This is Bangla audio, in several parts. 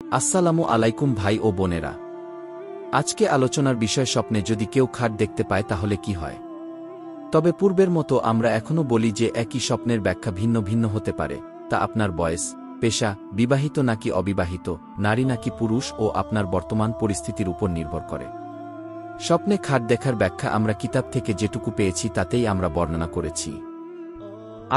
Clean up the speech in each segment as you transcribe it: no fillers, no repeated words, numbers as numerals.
আসসালামু আলাইকুম ভাই ও বোনেরা। আজকে আলোচনার বিষয় স্বপ্নে যদি কেউ খাট দেখতে পায় তাহলে কি হয়। তবে পূর্বের মতো আমরা এখনও বলি যে একই স্বপ্নের ব্যাখ্যা ভিন্ন ভিন্ন হতে পারে, তা আপনার বয়স, পেশা, বিবাহিত নাকি অবিবাহিত, নারী নাকি পুরুষ ও আপনার বর্তমান পরিস্থিতির উপর নির্ভর করে। স্বপ্নে খাট দেখার ব্যাখ্যা আমরা কিতাব থেকে যেটুকু পেয়েছি তাতেই আমরা বর্ণনা করেছি।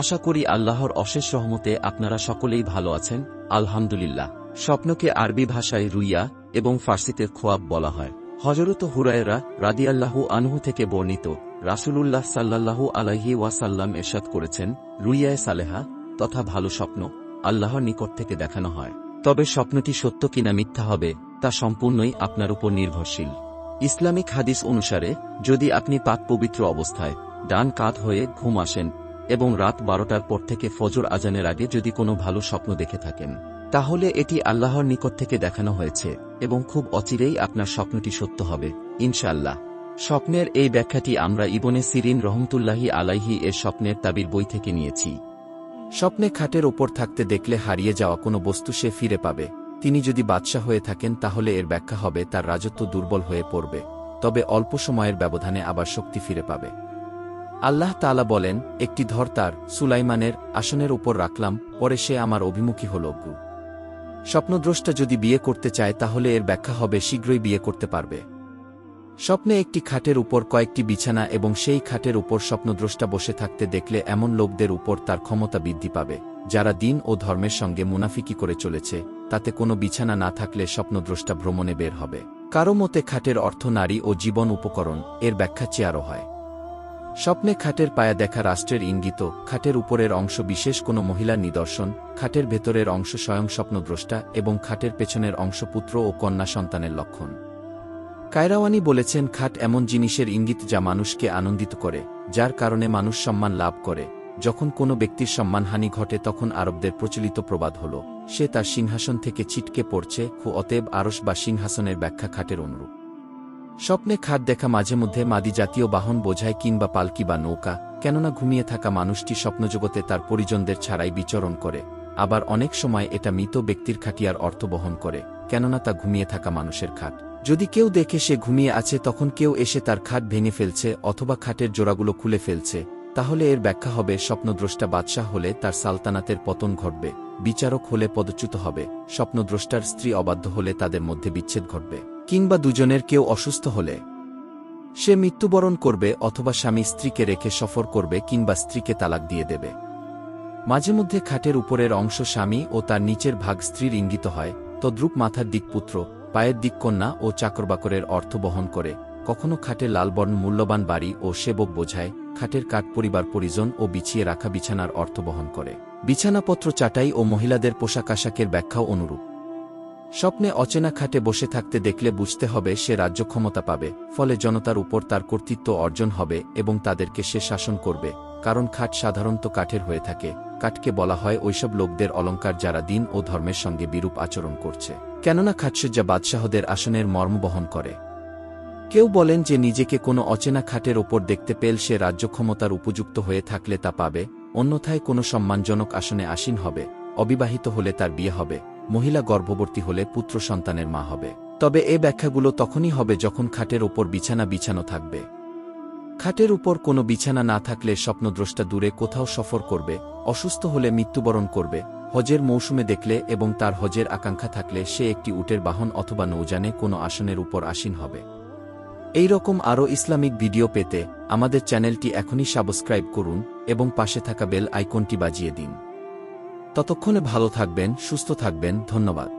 আশা করি আল্লাহর অশেষ রহমতে আপনারা সকলেই ভালো আছেন, আলহামদুলিল্লাহ। স্বপ্নকে আরবি ভাষায় রুইয়া এবং ফার্সিতে খোয়াব বলা হয়। হযরত হুরায়রা রাদিয়াল্লাহু আনহু থেকে বর্ণিত, রাসূলুল্লাহ সাল্লাল্লাহু আলাইহি ওয়াসাল্লাম ইরশাদ করেছেন, রুইয়ায়ে সালেহা তথা ভালো স্বপ্ন আল্লাহর নিকট থেকে দেখানো হয়। তবে স্বপ্নটি সত্য কিনা মিথ্যা হবে তা সম্পূর্ণই আপনার উপর নির্ভরশীল। ইসলামিক হাদিস অনুসারে যদি আপনি পাক পবিত্র অবস্থায় ডান কাত হয়ে ঘুম আসেন এবং রাত 12টার পর থেকে ফজর আজানের আগে যদি কোনো ভালো স্বপ্ন দেখে থাকেন, তাহলে এটি আল্লাহর নিকট থেকে দেখানো হয়েছে এবং খুব অচিরেই আপনার স্বপ্নটি সত্য হবে ইনশাআল্লাহ। স্বপ্নের এই ব্যাখ্যাটি আমরা ইবনে সিরিন রহমতুল্লাহি আলাইহি এর স্বপ্নের তাবির বই থেকে নিয়েছি। স্বপ্নে খাটের ওপর থাকতে দেখলে হারিয়ে যাওয়া কোনো বস্তু সে ফিরে পাবে। তিনি যদি বাদশাহ হয়ে থাকেন তাহলে এর ব্যাখ্যা হবে তার রাজত্ব দুর্বল হয়ে পড়বে, তবে অল্প সময়ের ব্যবধানে আবার শক্তি ফিরে পাবে। আল্লাহ তাআলা বলেন, একটি ধর তার সুলাইমানের আসনের উপর রাখলাম, পরে সে আমার অভিমুখী হল। স্বপ্নদ্রষ্টা যদি বিয়ে করতে চায় তাহলে এর ব্যাখ্যা হবে শীঘ্রই বিয়ে করতে পারবে। স্বপ্নে একটি খাটের উপর কয়েকটি বিছানা এবং সেই খাটের উপর স্বপ্নদ্রষ্টা বসে থাকতে দেখলে এমন লোকদের উপর তার ক্ষমতা বৃদ্ধি পাবে যারা দিন ও ধর্মের সঙ্গে মুনাফিকি করে চলেছে। তাতে কোনো বিছানা না থাকলে স্বপ্নদ্রষ্টা ভ্রমণে বের হবে। কারো মতে খাটের অর্থ নারী ও জীবন উপকরণ, এর ব্যাখ্যা চেয়ারও হয়। স্বপ্নে খাটের পায়া দেখা রাষ্ট্রের ইঙ্গিত, খাটের উপরের অংশ বিশেষ কোনো মহিলার নিদর্শন, খাটের ভেতরের অংশ স্বয়ং স্বপ্নদ্রষ্টা এবং খাটের পেছনের অংশ পুত্র ও কন্যা সন্তানের লক্ষণ। কায়রাওয়ানি বলেছেন, খাট এমন জিনিসের ইঙ্গিত যা মানুষকে আনন্দিত করে, যার কারণে মানুষ সম্মান লাভ করে। যখন কোনো ব্যক্তির সম্মানহানি ঘটে তখন আরবদের প্রচলিত প্রবাদ হল, সে তার সিংহাসন থেকে ছিটকে পড়ছে। অতএব আরশ বা সিংহাসনের ব্যাখ্যা খাটের অনুরূপ। স্বপ্নে খাট দেখা মাঝে মধ্যে মাদি জাতীয় বাহন বোঝায় কিংবা পালকি বা নৌকা, কেননা ঘুমিয়ে থাকা মানুষটি স্বপ্নজগতে তার পরিজনদের ছাড়াই বিচরণ করে। আবার অনেক সময় এটা মৃত ব্যক্তির খাটিয়ার অর্থ বহন করে, কেননা তা ঘুমিয়ে থাকা মানুষের খাট। যদি কেউ দেখে সে ঘুমিয়ে আছে তখন কেউ এসে তার খাট ভেঙে ফেলছে অথবা খাটের জোড়াগুলো খুলে ফেলছে, তাহলে এর ব্যাখ্যা হবে স্বপ্নদ্রষ্টা বাদশাহ হলে তার সালতানাতের পতন ঘটবে, বিচারক হলে পদচ্যুত হবে, স্বপ্নদ্রষ্টার স্ত্রী অবাধ্য হলে তাদের মধ্যে বিচ্ছেদ ঘটবে, কিংবা দুজনের কেউ অসুস্থ হলে সে মৃত্যুবরণ করবে, অথবা স্বামী স্ত্রীকে রেখে সফর করবে কিংবা স্ত্রীকে তালাক দিয়ে দেবে। মাঝে মধ্যে খাটের উপরের অংশ স্বামী ও তার নিচের ভাগ স্ত্রীর ইঙ্গিত হয়। তদ্রূপ মাথার দিক পুত্র, পায়ের দিক কন্যা ও চাকরবাকরের অর্থ বহন করে। কখনো খাটে লালবর্ণ মূল্যবান বাড়ি ও সেবক বোঝায়। খাটের কাঠ পরিবার পরিজন ও বিছিয়ে রাখা বিছানার অর্থ বহন করে। বিছানাপত্র চাটাই ও মহিলাদের পোশাক আশাকের ব্যাখ্যাও অনুরূপ। স্বপ্নে অচেনা খাটে বসে থাকতে দেখলে বুঝতে হবে সে রাজ্য ক্ষমতা পাবে, ফলে জনতার উপর তার কর্তৃত্ব অর্জন হবে এবং তাদেরকে সে শাসন করবে। কারণ খাট সাধারণত কাঠের হয়ে থাকে। কাঠকে বলা হয় ওইসব লোকদের অলঙ্কার যারা দিন ও ধর্মের সঙ্গে বিরূপ আচরণ করছে, কেননা খাটসজ্জা বাদশাহদের আসনের মর্ম বহন করে। কেউ বলেন যে নিজেকে কোনো অচেনা খাটের ওপর দেখতে পেল সে রাজ্য ক্ষমতার উপযুক্ত হয়ে থাকলে তা পাবে, অন্যথায় কোনো সম্মানজনক আসনে আসীন হবে। অবিবাহিত হলে তার বিয়ে হবে, মহিলা গর্ভবতী হলে পুত্র সন্তানের মা হবে। তবে এ ব্যাখ্যাগুলো তখনই হবে যখন খাটের ওপর বিছানা বিছানো থাকবে। খাটের উপর কোনো বিছানা না থাকলে স্বপ্নদ্রষ্টা দূরে কোথাও সফর করবে, অসুস্থ হলে মৃত্যুবরণ করবে, হজের মৌসুমে দেখলে এবং তার হজের আকাঙ্ক্ষা থাকলে সে একটি উটের বাহন অথবা নৌযানে কোনো আসনের উপর আসীন হবে। এই রকম আরও ইসলামিক ভিডিও পেতে আমাদের চ্যানেলটি এখনই সাবস্ক্রাইব করুন এবং পাশে থাকা বেল আইকনটি বাজিয়ে দিন। ততক্ষণে ভালো থাকবেন, সুস্থ থাকবেন। ধন্যবাদ।